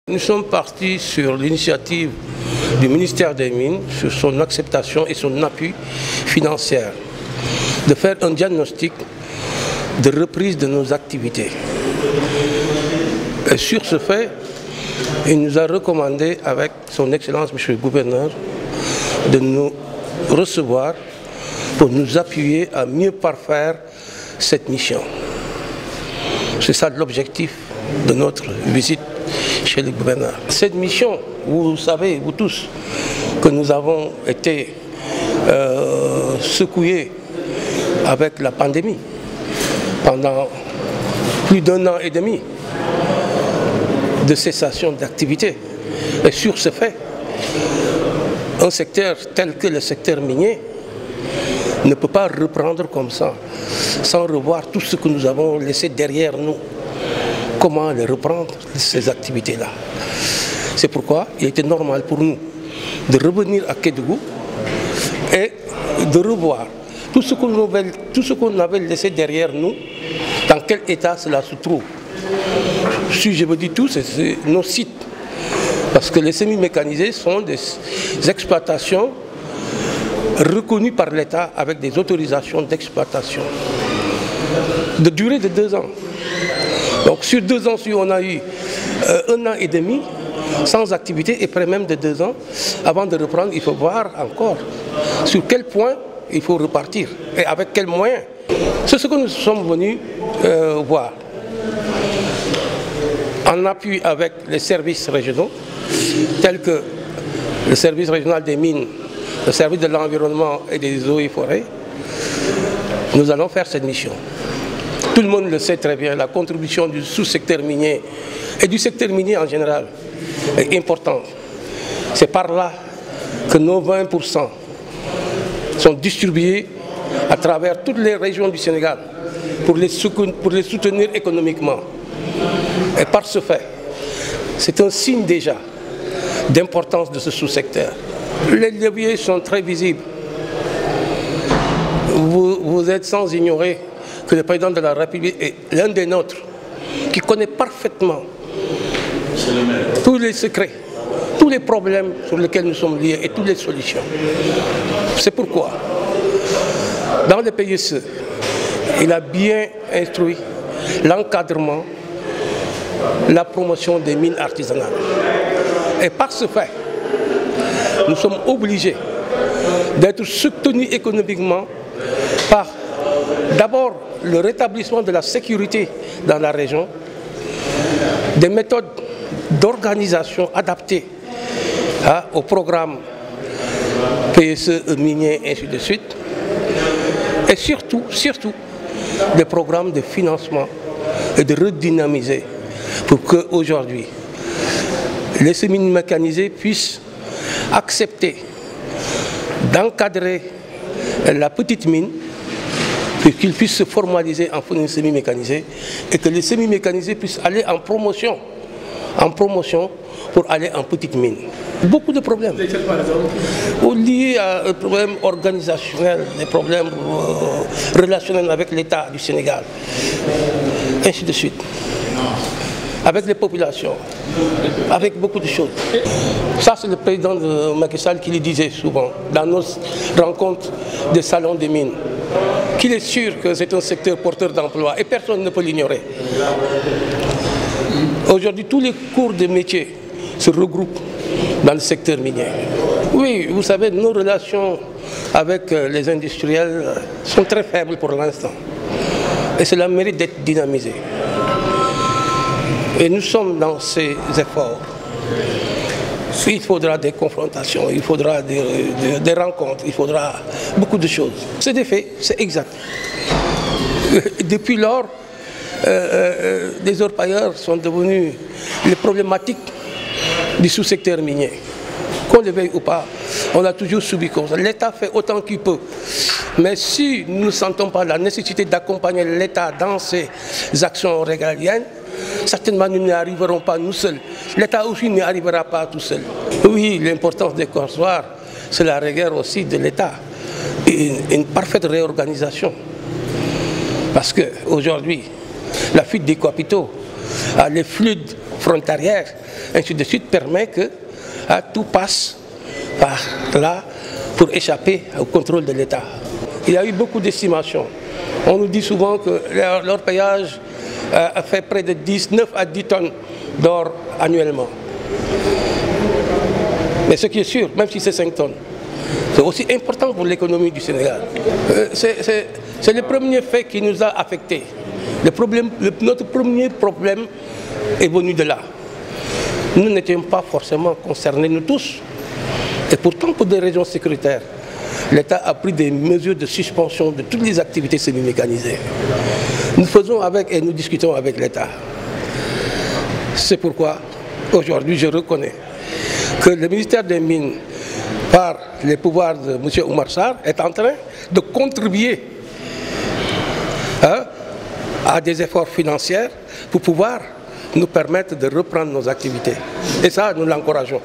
Nous sommes partis sur l'initiative du ministère des Mines, sur son acceptation et son appui financier, de faire un diagnostic de reprise de nos activités. Et sur ce fait, il nous a recommandé, avec son Excellence, Monsieur le Gouverneur, de nous recevoir pour nous appuyer à mieux parfaire cette mission. C'est ça l'objectif de notre visite chez le gouverneur. Cette mission, vous savez, vous tous, que nous avons été secoués avec la pandémie pendant plus d'1 an et demi de cessation d'activité. Et sur ce fait, un secteur tel que le secteur minier ne peut pas reprendre comme ça, sans revoir tout ce que nous avons laissé derrière nous. Comment les reprendre, ces activités-là? C'est pourquoi il était normal pour nous de revenir à Kédougou et de revoir tout ce qu'on avait laissé derrière nous, dans quel état cela se trouve. Si je vous dis tout, c'est nos sites. Parce que les semi-mécanisés sont des exploitations reconnues par l'État avec des autorisations d'exploitation de durée de 2 ans. Donc sur 2 ans, si on a eu 1 an et demi sans activité et près même de 2 ans, avant de reprendre, il faut voir encore sur quel point il faut repartir et avec quels moyens. C'est ce que nous sommes venus voir. En appui avec les services régionaux, tels que le service régional des mines, le service de l'environnement et des eaux et forêts, nous allons faire cette mission. Tout le monde le sait très bien, la contribution du sous-secteur minier et du secteur minier en général est importante. C'est par là que nos 20% sont distribués à travers toutes les régions du Sénégal pour les soutenir économiquement. Et par ce fait, c'est un signe déjà d'importance de ce sous-secteur. Les leviers sont très visibles. Vous êtes sans ignorer que le président de la République est l'un des nôtres, qui connaît parfaitement tous les secrets, tous les problèmes sur lesquels nous sommes liés et toutes les solutions. C'est pourquoi, dans le PSE, il a bien instruit l'encadrement, la promotion des mines artisanales. Et par ce fait, nous sommes obligés d'être soutenus économiquement par d'abord le rétablissement de la sécurité dans la région, des méthodes d'organisation adaptées au programme PSE minier, ainsi de suite, et surtout des programmes de financement et de redynamiser pour qu'aujourd'hui les semi-mécanisés puissent accepter d'encadrer la petite mine pour qu'ils puissent se formaliser en fournisseurs semi-mécanisés et que les semi-mécanisés puissent aller en promotion pour aller en petite mine. Beaucoup de problèmes liés à un problème organisationnel, des problèmes relationnels avec l'État du Sénégal, ainsi de suite, avec les populations, avec beaucoup de choses. Ça, c'est le président de Macky Sall qui le disait souvent dans nos rencontres des salons des mines, qu'il est sûr que c'est un secteur porteur d'emploi et personne ne peut l'ignorer. Aujourd'hui, tous les cours de métier se regroupent dans le secteur minier. Oui, vous savez, nos relations avec les industriels sont très faibles pour l'instant. Et cela mérite d'être dynamisé. Et nous sommes dans ces efforts. Il faudra des confrontations, il faudra des rencontres, il faudra beaucoup de choses. C'est des faits, c'est exact. Depuis lors, les orpailleurs sont devenus les problématiques du sous-secteur minier. Qu'on le veuille ou pas, on a toujours subi comme ça. L'État fait autant qu'il peut. Mais si nous ne sentons pas la nécessité d'accompagner l'État dans ses actions régaliennes, certainement nous n'y arriverons pas nous seuls. L'État aussi n'y arrivera pas tout seul. Oui, l'importance des corsoirs, c'est la rigueur aussi de l'État. Une parfaite réorganisation. Parce qu'aujourd'hui, la fuite des capitaux les fluides frontalières, ainsi de suite, permet que tout passe par là pour échapper au contrôle de l'État. Il y a eu beaucoup d'estimations. On nous dit souvent que leur péage fait près de 9 à 10 tonnes d'or annuellement. Mais ce qui est sûr, même si c'est 5 tonnes, c'est aussi important pour l'économie du Sénégal. C'est le premier fait qui nous a affectés. Notre premier problème est venu de là. Nous n'étions pas forcément concernés, nous tous. Et pourtant, pour des raisons sécuritaires, l'État a pris des mesures de suspension de toutes les activités semi-mécanisées. Nous faisons avec et nous discutons avec l'État. C'est pourquoi, aujourd'hui, je reconnais que le ministère des Mines, par les pouvoirs de M. Oumar Sarr, est en train de contribuer à des efforts financiers pour pouvoir nous permettre de reprendre nos activités. Et ça, nous l'encourageons.